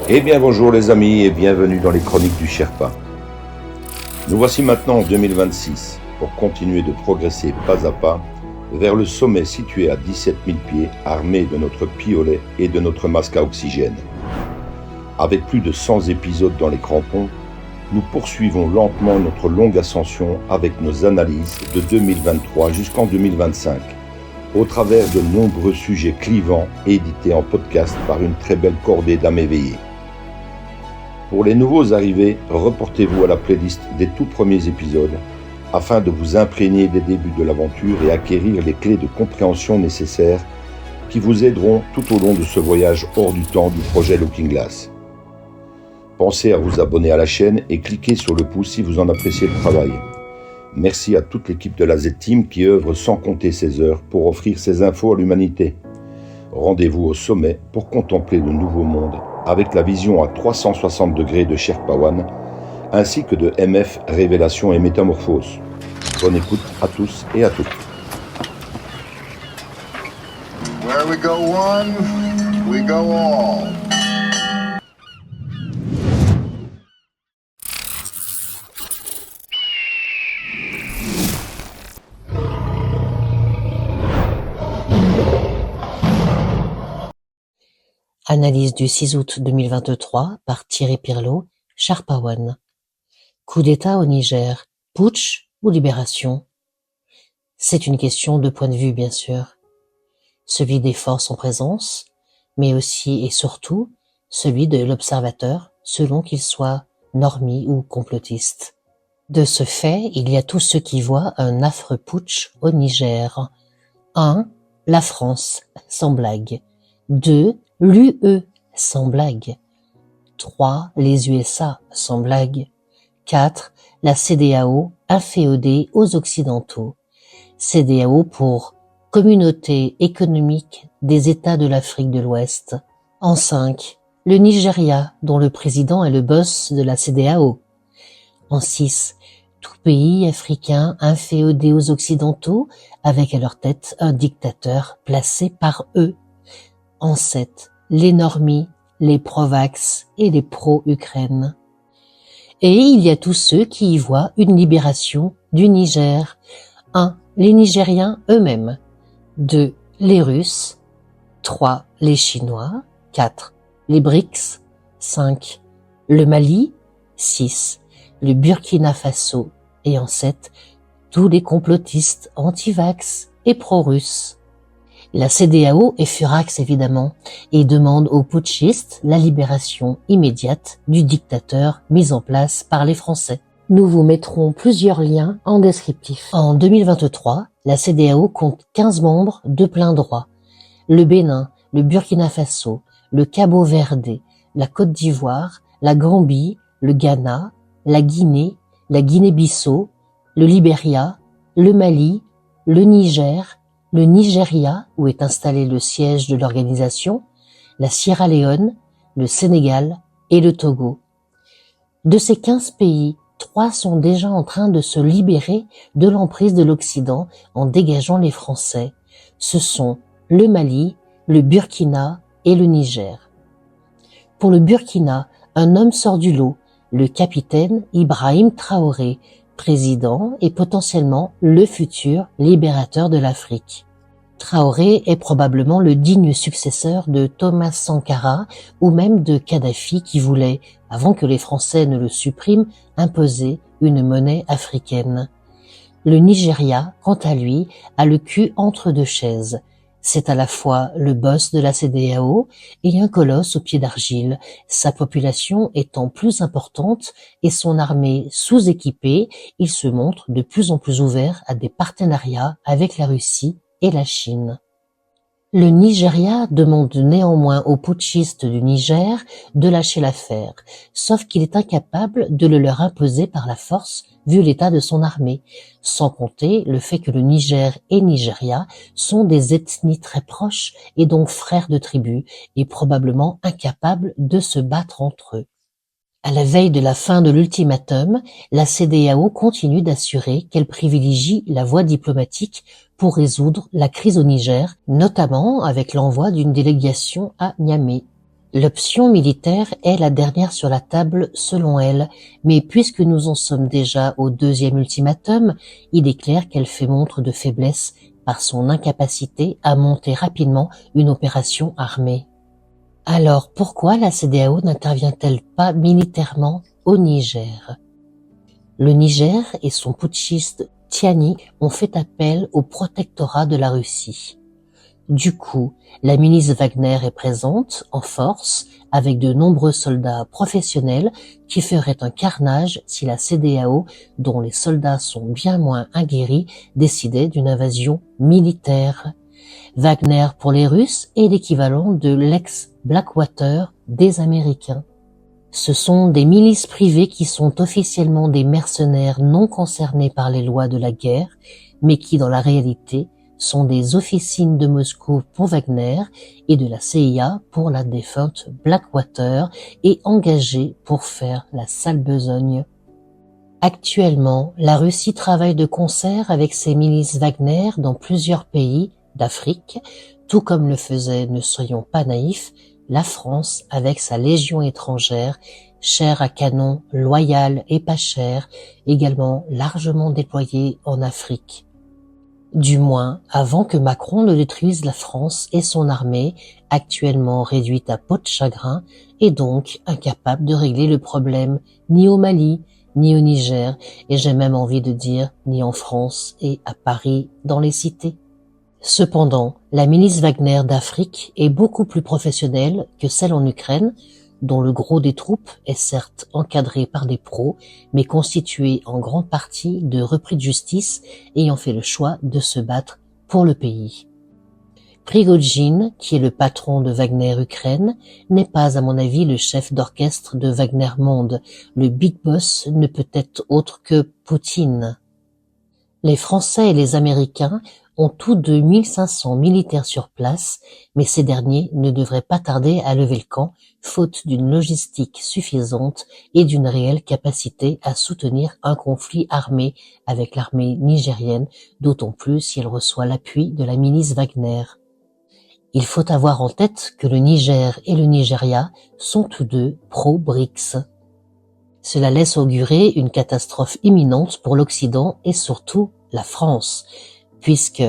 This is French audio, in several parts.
Eh bien bonjour les amis et bienvenue dans les chroniques du Sherpa. Nous voici maintenant en 2026 pour continuer de progresser pas à pas vers le sommet situé à 17 000 pieds armé de notre piolet et de notre masque à oxygène. Avec plus de 100 épisodes dans les crampons, nous poursuivons lentement notre longue ascension avec nos analyses de 2023 jusqu'en 2025 au travers de nombreux sujets clivants édités en podcast par une très belle cordée d'âmes éveillées. Pour les nouveaux arrivés, reportez-vous à la playlist des tout premiers épisodes afin de vous imprégner des débuts de l'aventure et acquérir les clés de compréhension nécessaires qui vous aideront tout au long de ce voyage hors du temps du projet Looking Glass. Pensez à vous abonner à la chaîne et cliquez sur le pouce si vous en appréciez le travail. Merci à toute l'équipe de la Z-Team qui œuvre sans compter ses heures pour offrir ces infos à l'humanité. Rendez-vous au sommet pour contempler le nouveau monde avec la vision à 360 degrés de Sherpa One ainsi que de MF Révélation et Métamorphose. Bonne écoute à tous et à toutes. Where we go one, we go all. Analyse du 6 août 2023 par Thierry Pirlot, Sherpa One. Coup d'État au Niger, putsch ou libération? C'est une question de point de vue, bien sûr. Celui des forces en présence, mais aussi et surtout celui de l'observateur, selon qu'il soit normie ou complotiste. De ce fait, il y a tous ceux qui voient un affreux putsch au Niger. 1. La France, sans blague. 2. L'UE, sans blague. 3. Les USA, sans blague. 4. La CEDEAO, inféodée aux Occidentaux. CEDEAO pour Communauté économique des États de l'Afrique de l'Ouest. En 5. Le Nigeria, dont le président est le boss de la CEDEAO. En 6. Tout pays africain inféodé aux Occidentaux, avec à leur tête un dictateur placé par eux. En 7. Les normies, les pro-vax et les pro-Ukraine. Et il y a tous ceux qui y voient une libération du Niger. 1. Les Nigériens eux-mêmes. 2. Les Russes. 3. Les Chinois. 4. Les BRICS. 5. Le Mali. 6. Le Burkina Faso. Et en 7. Tous les complotistes anti-vax et pro-russes. La CEDEAO est furax évidemment et demande aux putschistes la libération immédiate du dictateur mis en place par les Français. Nous vous mettrons plusieurs liens en descriptif. En 2023, la CEDEAO compte 15 membres de plein droit. Le Bénin, le Burkina Faso, le Cabo-Verde, la Côte d'Ivoire, la Gambie, le Ghana, la Guinée-Bissau, le Libéria, le Mali, le Niger, le Nigeria, où est installé le siège de l'organisation, la Sierra Leone, le Sénégal et le Togo. De ces 15 pays, 3 sont déjà en train de se libérer de l'emprise de l'Occident en dégageant les Français. Ce sont le Mali, le Burkina et le Niger. Pour le Burkina, un homme sort du lot, le capitaine Ibrahim Traoré, président et potentiellement le futur libérateur de l'Afrique. Traoré est probablement le digne successeur de Thomas Sankara ou même de Kadhafi qui voulait, avant que les Français ne le suppriment, imposer une monnaie africaine. Le Nigeria, quant à lui, a le cul entre deux chaises. C'est à la fois le boss de la CEDEAO et un colosse aux pieds d'argile, sa population étant plus importante et son armée sous-équipée, il se montre de plus en plus ouvert à des partenariats avec la Russie et la Chine. Le Nigeria demande néanmoins aux putschistes du Niger de lâcher l'affaire, sauf qu'il est incapable de le leur imposer par la force vu l'état de son armée, sans compter le fait que le Niger et Nigeria sont des ethnies très proches et donc frères de tribu et probablement incapables de se battre entre eux. À la veille de la fin de l'ultimatum, la CEDEAO continue d'assurer qu'elle privilégie la voie diplomatique pour résoudre la crise au Niger, notamment avec l'envoi d'une délégation à Niamey. L'option militaire est la dernière sur la table selon elle, mais puisque nous en sommes déjà au deuxième ultimatum, il est clair qu'elle fait montre de faiblesse par son incapacité à monter rapidement une opération armée. Alors pourquoi la CEDEAO n'intervient-elle pas militairement au Niger? Le Niger et son putschiste Tiani ont fait appel au protectorat de la Russie. Du coup, la milice Wagner est présente, en force, avec de nombreux soldats professionnels qui feraient un carnage si la CEDEAO, dont les soldats sont bien moins aguerris, décidait d'une invasion militaire. Wagner pour les Russes est l'équivalent de l'ex-Blackwater des Américains. Ce sont des milices privées qui sont officiellement des mercenaires non concernés par les lois de la guerre, mais qui dans la réalité sont des officines de Moscou pour Wagner et de la CIA pour la défunte Blackwater et engagées pour faire la sale besogne. Actuellement, la Russie travaille de concert avec ses milices Wagner dans plusieurs pays d'Afrique, tout comme le faisait, ne soyons pas naïfs, la France avec sa Légion étrangère, chère à canon, loyale et pas chère, également largement déployée en Afrique. Du moins, avant que Macron ne détruise la France et son armée, actuellement réduite à peau de chagrin, et donc incapable de régler le problème ni au Mali, ni au Niger, et j'ai même envie de dire ni en France et à Paris dans les cités. Cependant, la milice Wagner d'Afrique est beaucoup plus professionnelle que celle en Ukraine, dont le gros des troupes est certes encadré par des pros, mais constitué en grande partie de repris de justice ayant fait le choix de se battre pour le pays. Prigojine, qui est le patron de Wagner Ukraine, n'est pas à mon avis le chef d'orchestre de Wagner Monde. Le big boss ne peut être autre que Poutine. Les Français et les Américains ont tous 2500 militaires sur place, mais ces derniers ne devraient pas tarder à lever le camp, faute d'une logistique suffisante et d'une réelle capacité à soutenir un conflit armé avec l'armée nigérienne, d'autant plus si elle reçoit l'appui de la milice Wagner. Il faut avoir en tête que le Niger et le Nigeria sont tous deux pro-BRICS. Cela laisse augurer une catastrophe imminente pour l'Occident et surtout la France, puisque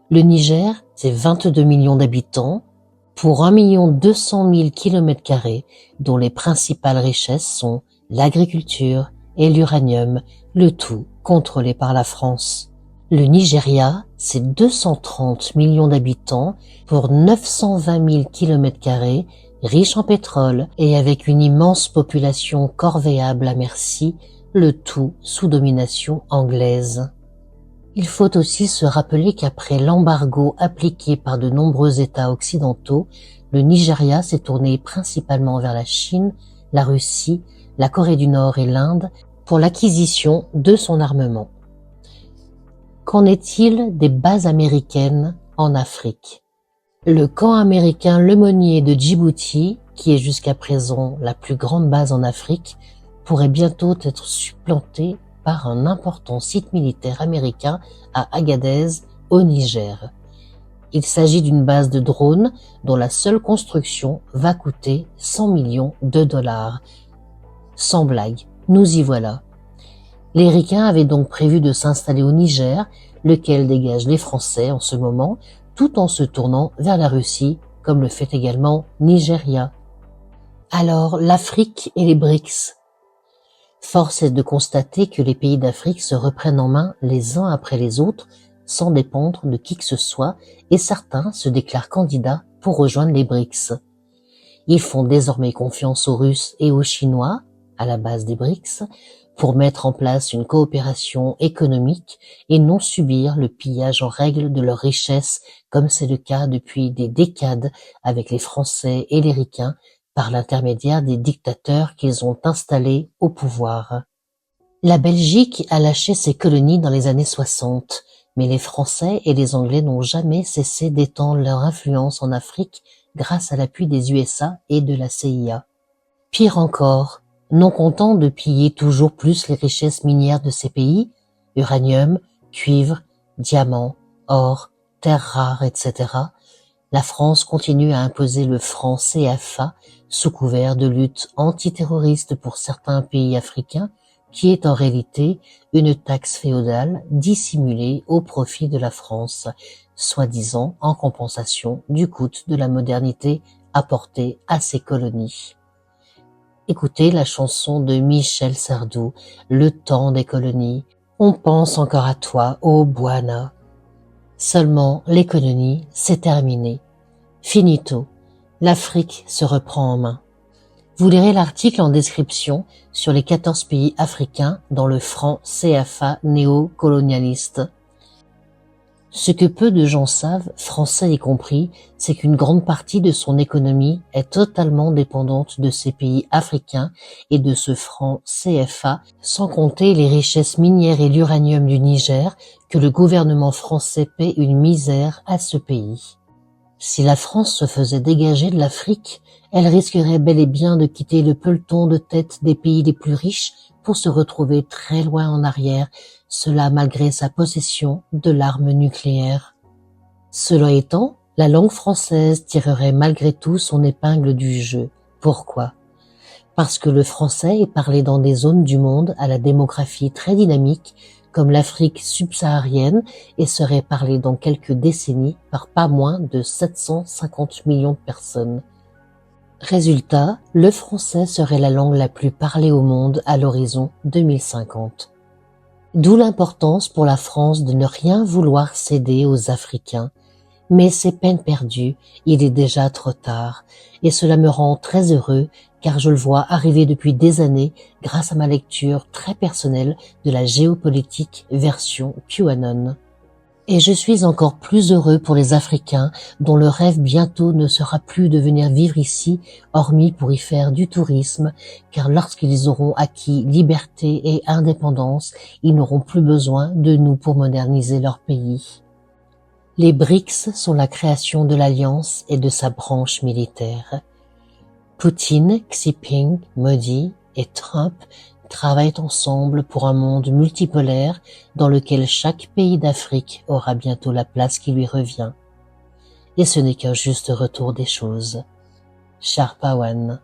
le Niger, c'est 22 millions d'habitants pour 1 200 000 km², dont les principales richesses sont l'agriculture et l'uranium, le tout contrôlé par la France. Le Nigeria, c'est 230 millions d'habitants pour 920 000 km², riche en pétrole et avec une immense population corvéable à merci, le tout sous domination anglaise. Il faut aussi se rappeler qu'après l'embargo appliqué par de nombreux États occidentaux, le Nigeria s'est tourné principalement vers la Chine, la Russie, la Corée du Nord et l'Inde pour l'acquisition de son armement. Qu'en est-il des bases américaines en Afrique? Le camp américain Lemonnier de Djibouti, qui est jusqu'à présent la plus grande base en Afrique, pourrait bientôt être supplanté par un important site militaire américain à Agadez, au Niger. Il s'agit d'une base de drones dont la seule construction va coûter 100 millions de dollars. Sans blague, nous y voilà. Les Ricains avaient donc prévu de s'installer au Niger, lequel dégage les Français en ce moment, tout en se tournant vers la Russie, comme le fait également Nigeria. Alors, l'Afrique et les BRICS. Force est de constater que les pays d'Afrique se reprennent en main les uns après les autres, sans dépendre de qui que ce soit, et certains se déclarent candidats pour rejoindre les BRICS. Ils font désormais confiance aux Russes et aux Chinois, à la base des BRICS, pour mettre en place une coopération économique et non subir le pillage en règle de leurs richesses, comme c'est le cas depuis des décades avec les Français et les Ricains, par l'intermédiaire des dictateurs qu'ils ont installés au pouvoir. La Belgique a lâché ses colonies dans les années 60, mais les Français et les Anglais n'ont jamais cessé d'étendre leur influence en Afrique grâce à l'appui des USA et de la CIA. Pire encore, non contents de piller toujours plus les richesses minières de ces pays, uranium, cuivre, diamants, or, terres rares, etc., la France continue à imposer le franc CFA sous couvert de lutte antiterroriste pour certains pays africains, qui est en réalité une taxe féodale dissimulée au profit de la France, soi-disant en compensation du coût de la modernité apportée à ses colonies. Écoutez la chanson de Michel Sardou, Le temps des colonies. On pense encore à toi, ô Bwana. Seulement les colonies, c'est terminé. Finito. L'Afrique se reprend en main. Vous lirez l'article en description sur les 14 pays africains dans le franc CFA néocolonialiste. Ce que peu de gens savent, français y compris, c'est qu'une grande partie de son économie est totalement dépendante de ces pays africains et de ce franc CFA, sans compter les richesses minières et l'uranium du Niger, que le gouvernement français paie une misère à ce pays. Si la France se faisait dégager de l'Afrique, elle risquerait bel et bien de quitter le peloton de tête des pays les plus riches pour se retrouver très loin en arrière, cela malgré sa possession de l'arme nucléaire. Cela étant, la langue française tirerait malgré tout son épingle du jeu. Pourquoi ? Parce que le français est parlé dans des zones du monde à la démographie très dynamique, comme l'Afrique subsaharienne, et serait parlé dans quelques décennies par pas moins de 750 millions de personnes. Résultat, le français serait la langue la plus parlée au monde à l'horizon 2050. D'où l'importance pour la France de ne rien vouloir céder aux Africains. Mais c'est peine perdue, il est déjà trop tard, et cela me rend très heureux car je le vois arriver depuis des années grâce à ma lecture très personnelle de la géopolitique version QAnon. Et je suis encore plus heureux pour les Africains dont le rêve bientôt ne sera plus de venir vivre ici, hormis pour y faire du tourisme, car lorsqu'ils auront acquis liberté et indépendance, ils n'auront plus besoin de nous pour moderniser leur pays. Les BRICS sont la création de l'Alliance et de sa branche militaire. Poutine, Xi Jinping, Modi et Trump travaillent ensemble pour un monde multipolaire dans lequel chaque pays d'Afrique aura bientôt la place qui lui revient. Et ce n'est qu'un juste retour des choses. Sharpawan.